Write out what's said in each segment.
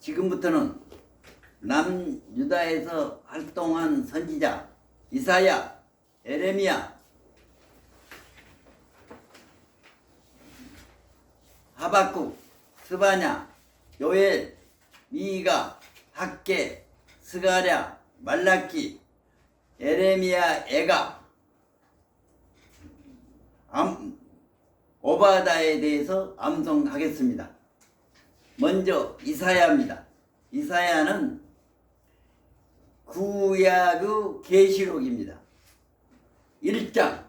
지금부터는 남유다에서 활동한 선지자 이사야, 에레미야, 하박국, 스바냐, 요엘, 미가, 학개, 스가랴, 말라키, 에레미야, 에가, 오바다에 대해서 암송하겠습니다. 먼저 이사야입니다. 이사야는 구약의 계시록입니다. 1장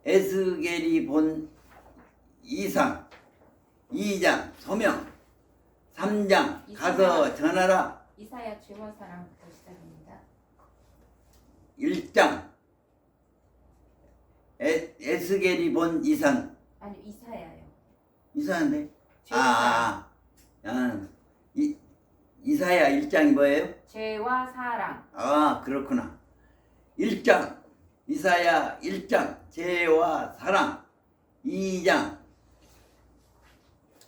에스겔이 본 이상, 2장 소명, 3장 가서 전하라. 이사야 죄와 사랑부터 시작입니다. 1장 에스겔이 본 이상. 아니 이사야요. 이사야인데? 죄와 이사야 1장이 뭐예요? 죄와 사랑. 아, 그렇구나. 1장 이사야 1장 죄와 사랑, 2장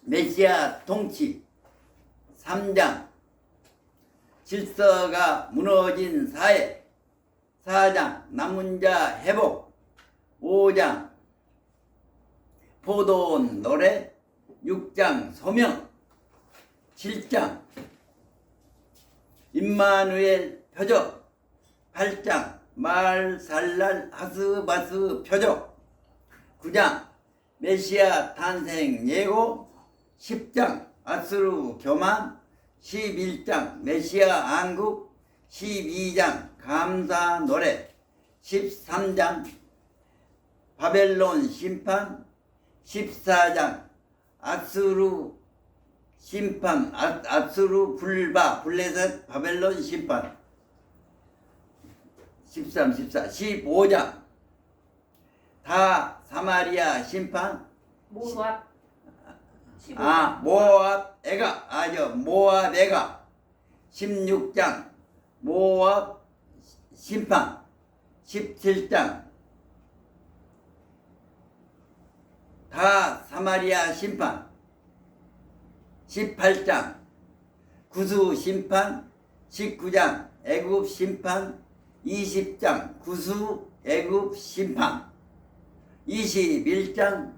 메시아 통치, 3장 질서가 무너진 사회, 4장 남은 자 회복, 5장 포도원 노래, 6장 소명, 7장 임마누엘 표적, 8장 말살랄 하스바스 표적, 9장 메시아 탄생 예고, 10장 아수르 교만, 11장 메시아 안국, 12장 감사 노래, 13장 바벨론 심판, 14장 아수르 심판, 아수르 블레셋 바벨론 심판, 13, 14, 15장 다 사마리아 심판, 모압. 모압 애가, 모압 애가, 16장 모압 심판, 17장 다 사마리아 심판, 18장 구수 심판, 19장 애굽 심판, 20장 구수 애굽 심판, 21장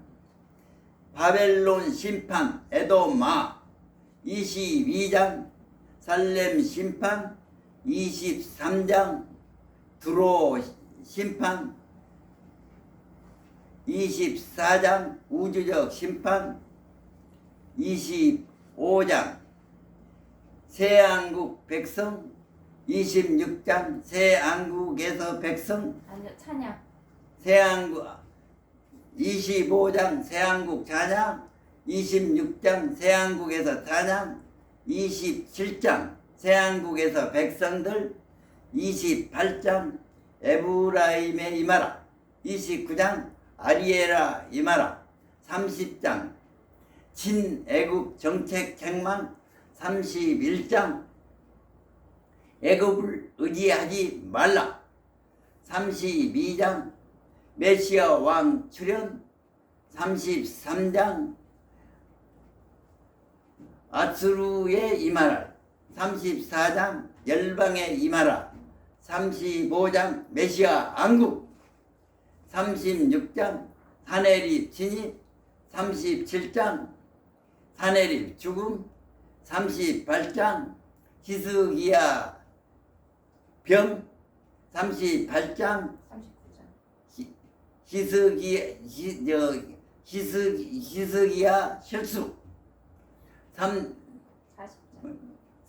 바벨론 심판 에도마, 22장 살렘 심판, 23장 두로 심판, 24장 우주적 심판, 25장 새한국 백성, 26장 새한국에서 백성, 아니요 찬양. 새한국, 25장 새한국 찬양, 26장 새한국에서 찬양, 27장 새한국에서 백성들, 28장 에브라임에 임하라, 29장 아리에라 임하라, 30장 친애굽 정책 책망, 31장 애굽을 의지하지 말라, 32장 메시아 왕 출현, 33장 아수르에 임하라, 34장 열방에 임하라, 35장 메시아 안국, 36장 사내립 진입, 37장 사내립 죽음, 38장 히스기야 병, 38장 39장 히스기야 실수,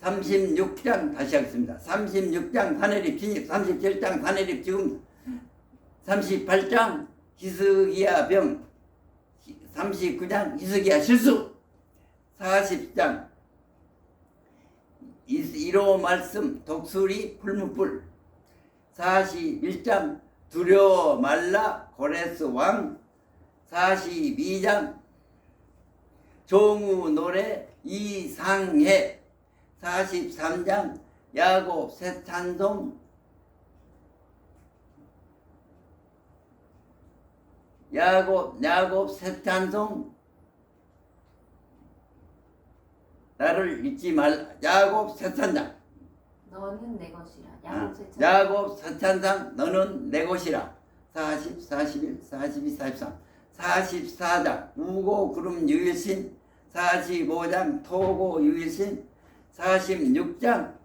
36장 다시 하겠습니다. 36장 사내립 진입, 37장 사내립 죽음, 38장 히스기야 병, 39장 히스기야 실수, 40장 이로 말씀 독수리 풀무불, 41장 두려워 말라 고레스 왕, 42장 종우 노래 이상해, 43장 야곱 새 찬송, 야곱 새 찬송, 나를 잊지 말라. 야곱 세찬장. 너는 내 것이라. 야곱 세찬. 야곱 세찬장 너는 내 것이라. 40, 41, 42, 43. 44장 우고 구름 유일신. 45장 토고 유일신. 46장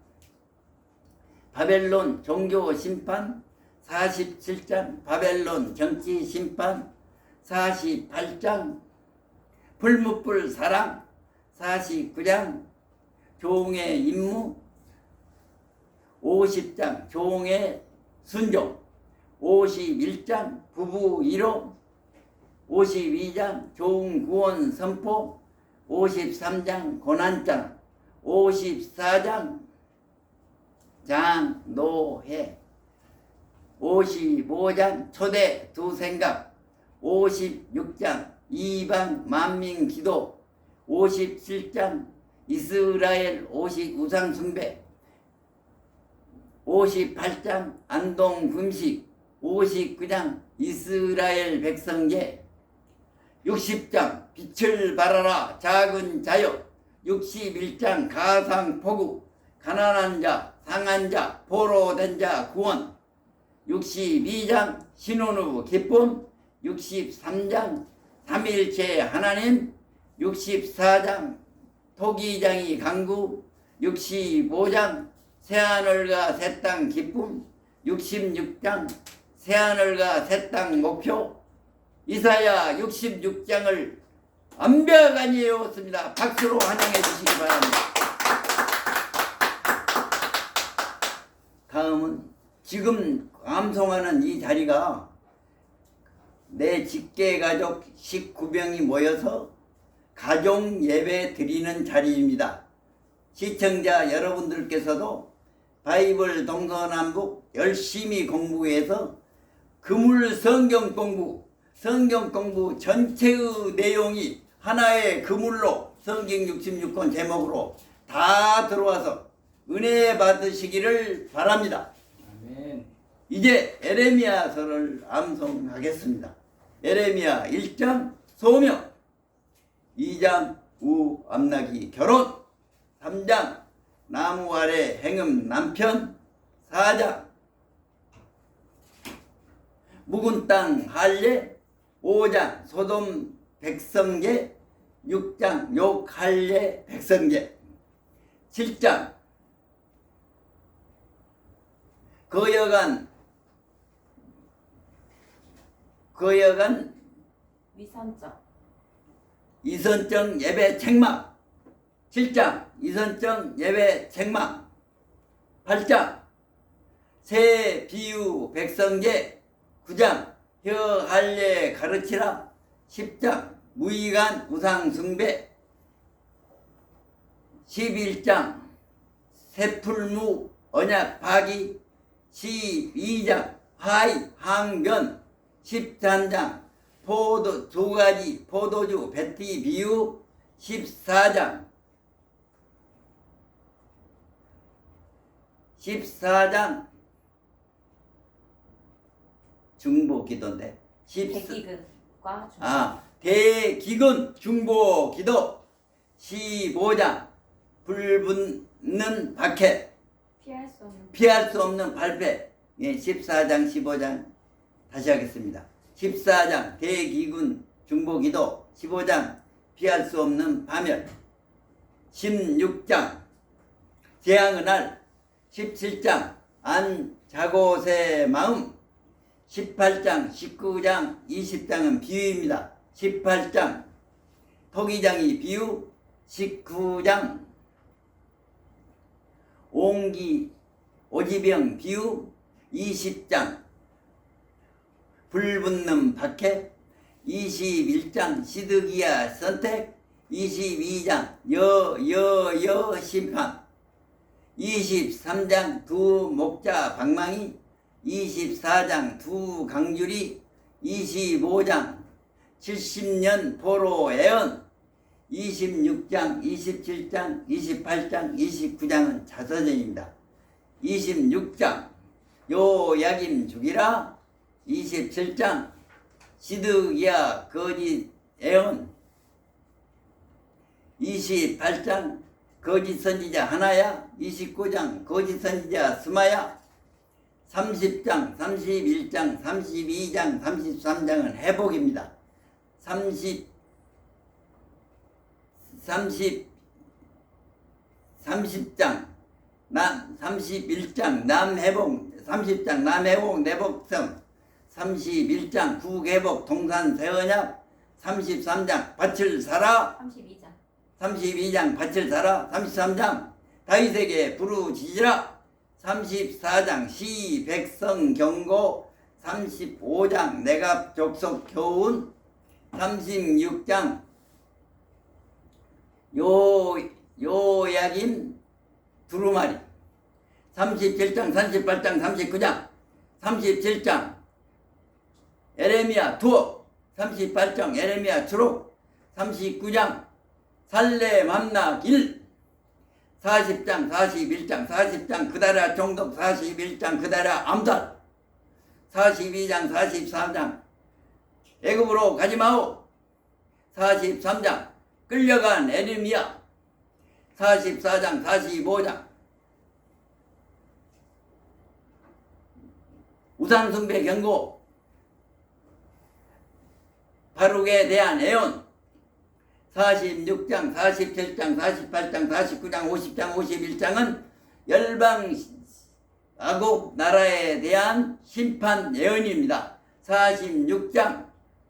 바벨론 종교 심판. 47장 바벨론 정치 심판. 48장 불무불 사랑. 49장 종의 임무. 50장 종의 순종. 51장 부부 1호. 52장 종구원 선포. 53장 고난장. 54장 장노해. 55장 초대 두 생각. 56장 이방 만민 기도. 57장 이스라엘 우상 숭배. 58장 안동 금식. 59장 이스라엘 백성계. 60장 빛을 발하라 작은 자여. 61장 가상포구. 가난한 자 상한 자 포로된 자 구원. 62장 신혼후 기쁨. 63장 삼일체 하나님. 64장 토기장이 강구. 65장 새하늘과 새 땅 기쁨. 66장 새하늘과 새 땅 목표. 이사야 66장을 완벽하게 외웠습니다. 박수로 환영해 주시기 바랍니다. 다음은 지금 암송하는 이 자리가 내 직계가족 19명이 모여서 가족 예배 드리는 자리입니다. 시청자 여러분들께서도 바이블 동서남북 열심히 공부해서 그물 성경 공부 전체의 내용이 하나의 그물로 성경 66권 제목으로 다 들어와서 은혜 받으시기를 바랍니다. 아멘. 이제 에레미야서를 암송하겠습니다. 에레미야 1장 소명. 2장 우 암나기 결혼. 3장 나무 아래 행음 남편. 4장 묵은 땅 할례. 5장 소돔 백성계. 6장 욕 할례 백성계. 7장 거여간 위선적. 이선정 예배 책망. 7장 이선정 예배 책망. 8장 새 비유 백성계. 9장 혀 할례 가르치라. 10장 무의간 우상 숭배. 11장 새풀무 언약 파기. 12장 하이 항변. 13장 두 가지 포도주 베티 비유. 14장 중보 기도인데 대기근과 대기근 중보 기도. 15장 불 붙는 박해. 피할 수 없는 발패. 14장 15장 다시 하겠습니다. 14장 대기근 중보기도. 15장 피할 수 없는 파멸. 16장 재앙의 날. 17장 안자고새 마음. 18장 19장 20장은 비유입니다. 18장 토기장이 비유. 19장 오지병 비유. 20장 불붙는 박해. 21장 시드기야 선택. 22장 여 심판. 23장 두 목자 방망이. 24장 두 강줄이. 25장 70년 포로 애언. 26장 27장 28장 29장은 자서전입니다. 26장 요야김 죽이라. 27장 시드기야 거짓 애언. 28장 거짓 선지자 하나야. 29장 거짓 선지자 스마야. 30장, 31장, 32장, 33장은 회복입니다. 30장 남회복, 30장 남회복 내복성, 31장 국회복 동산세언약, 33장 밭을 사라, 32장 밭을 사라, 33장 다윗에게 부르짖으라, 34장 시 백성 경고, 35장 내갑 족속 교훈, 36장 요야긴 두루마리, 37장 38장 39장 37장 에레미야 투어, 38장 에레미야 추록, 39장 살레 만나 길, 40장 41장 40장 그다라 종독, 41장 그다라 암살, 42장 44장 애굽으로 가지마오, 43장 끌려간 에르미야, 44장 45장 우상숭배 경고, 바룩에 대한 애언, 46장 47장 48장 49장 50장 51장은 열방하고 나라에 대한 심판 예언입니다. 46장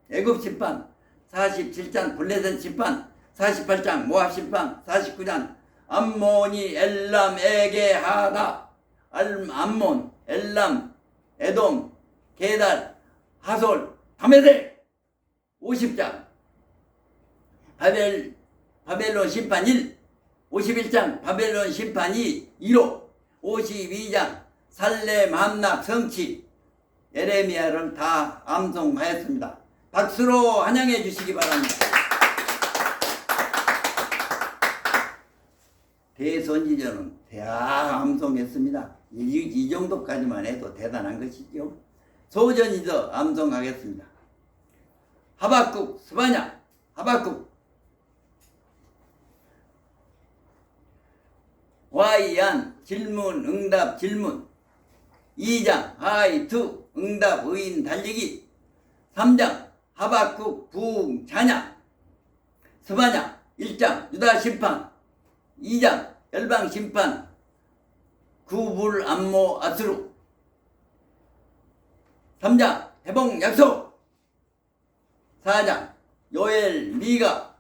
애굽 심판, 47장 블레셋 심판, 48장 모압 심판, 49장 암몬이 엘람에게 하다, 암몬, 엘람, 에돔, 게달, 하솔, 다메섹. 50장 바벨론 심판 1, 51장 바벨론 심판 2, 2로, 52장 살렘 함락 성취, 에레미야를 다 암송하였습니다. 박수로 환영해 주시기 바랍니다. 대선지자는 다 암송했습니다. 이 정도까지만 해도 대단한 것이죠. 소전지서 암송하겠습니다. 하박국 스바냐, 하박국 와이안 질문 응답 질문, 2장 하이투 응답 의인 달리기, 3장 하박국 부흥 찬양, 스바냐 1장 유다 심판, 2장 열방 심판 구불 암모 아스루, 3장 회복 약속, 4장 요엘 미가,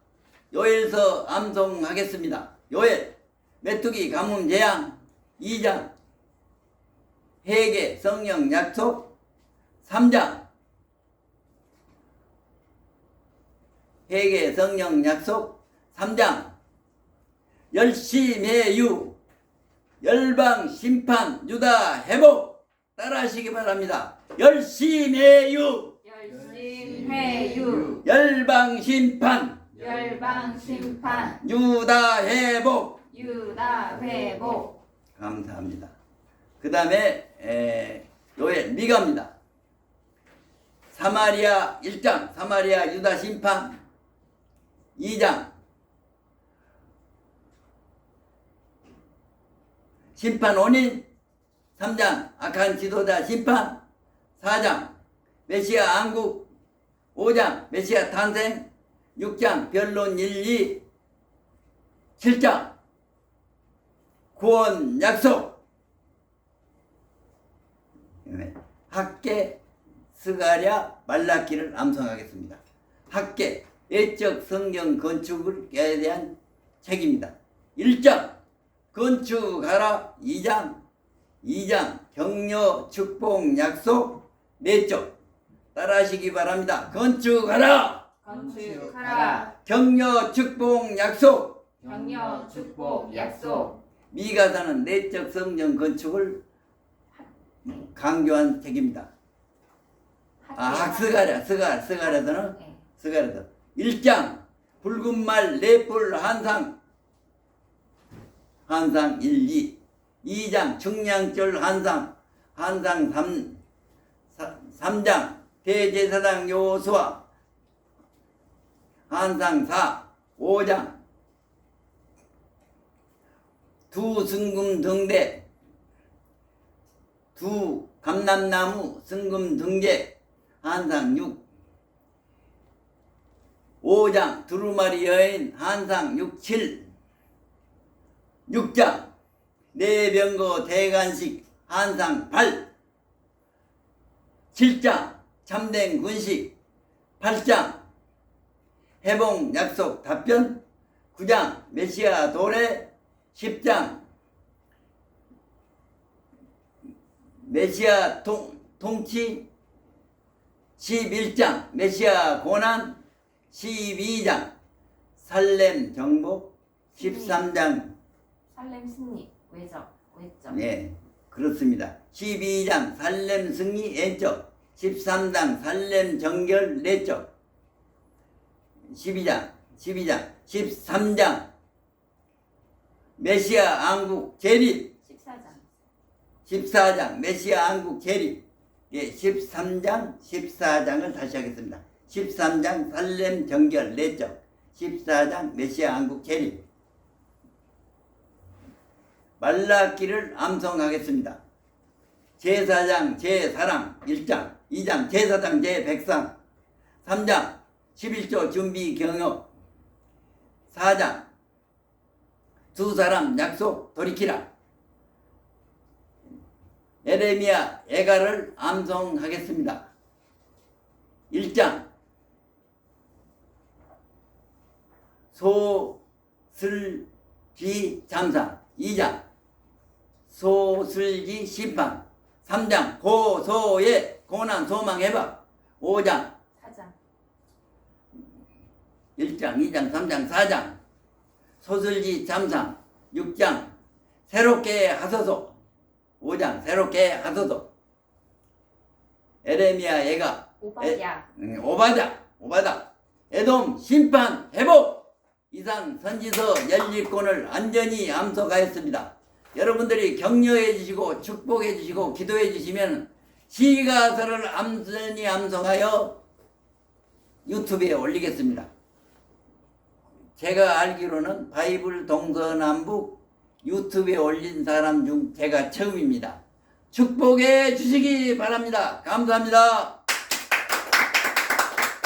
요엘서 암송하겠습니다. 요엘 메뚜기 가뭄 재앙, 2장 회개 성령 약속, 3장 회개 성령 약속, 3장 열심해유 열방 심판 유다 회복. 따라하시기 바랍니다. 열심해유 열방 심판 유다 회복. 감사합니다. 그 다음에 요엘 미가입니다. 사마리아 1장 사마리아 유다 심판, 2장 심판 원인, 3장 악한 지도자 심판, 4장 메시아 안국, 5장 메시아 탄생, 6장 변론 1, 2, 7장 구원 약속. 학계 스가랴 말라기를 암송하겠습니다. 학계 예적 성경 건축에 대한 책입니다. 1장 건축하라, 2장 격려 축복 약속 내적. 따라하시기 바랍니다. 건축하라 격려 축복 약속. 미가서는 내적 성경 건축을 강조한 책입니다. 스가랴서는 1장 붉은 말 넷불 한상 1, 2, 2장 청량절 한상 3장 대제사장 여호수아 한상 4, 5장 두 승금 등대, 두 감람나무 승금 등재, 한상 6. 오장 두루마리 여인, 한상 6, 7. 6장 내병거 대간식, 한상 8. 7장 참된 군식, 8장 해봉 약속 답변, 9장 메시아 도래, 10장 메시아 통치, 11장 메시아 고난, 12장 살렘 정복, 13장 살렘 승리 외적. 네 그렇습니다. 12장 살렘 승리 N적, 13장 살렘 정결 내적, 13장 메시아 안국 재립, 14장 메시아 안국 재립. 예, 13장 14장을 다시 하겠습니다. 13장 살렘 정결 내적, 14장 메시아 안국 재립. 말라기를 암송하겠습니다. 제4장 제사랑 1장, 2장 제사장 제백상, 3장 11조 준비 경협, 4장 두 사람 약속 돌이키라. 에레미야 애가를 암송하겠습니다. 1장 소슬기 잠사, 2장 소슬기 심판, 3장 고소의 고난 소망 해박, 5장 1장 2장 3장 4장 소슬기 잠상, 6장 새롭게 하소서, 5장 새롭게 하소서. 에레미야 애가 오바다 에돔 심판 회복. 이상 선지서 11권을 안전히 암송하였습니다. 여러분들이 격려해 주시고 축복해 주시고 기도해 주시면 시가서를 안전히 암송하여 유튜브에 올리겠습니다. 제가 알기로는 바이블 동서남북 유튜브에 올린 사람 중 제가 처음입니다. 축복해 주시기 바랍니다. 감사합니다.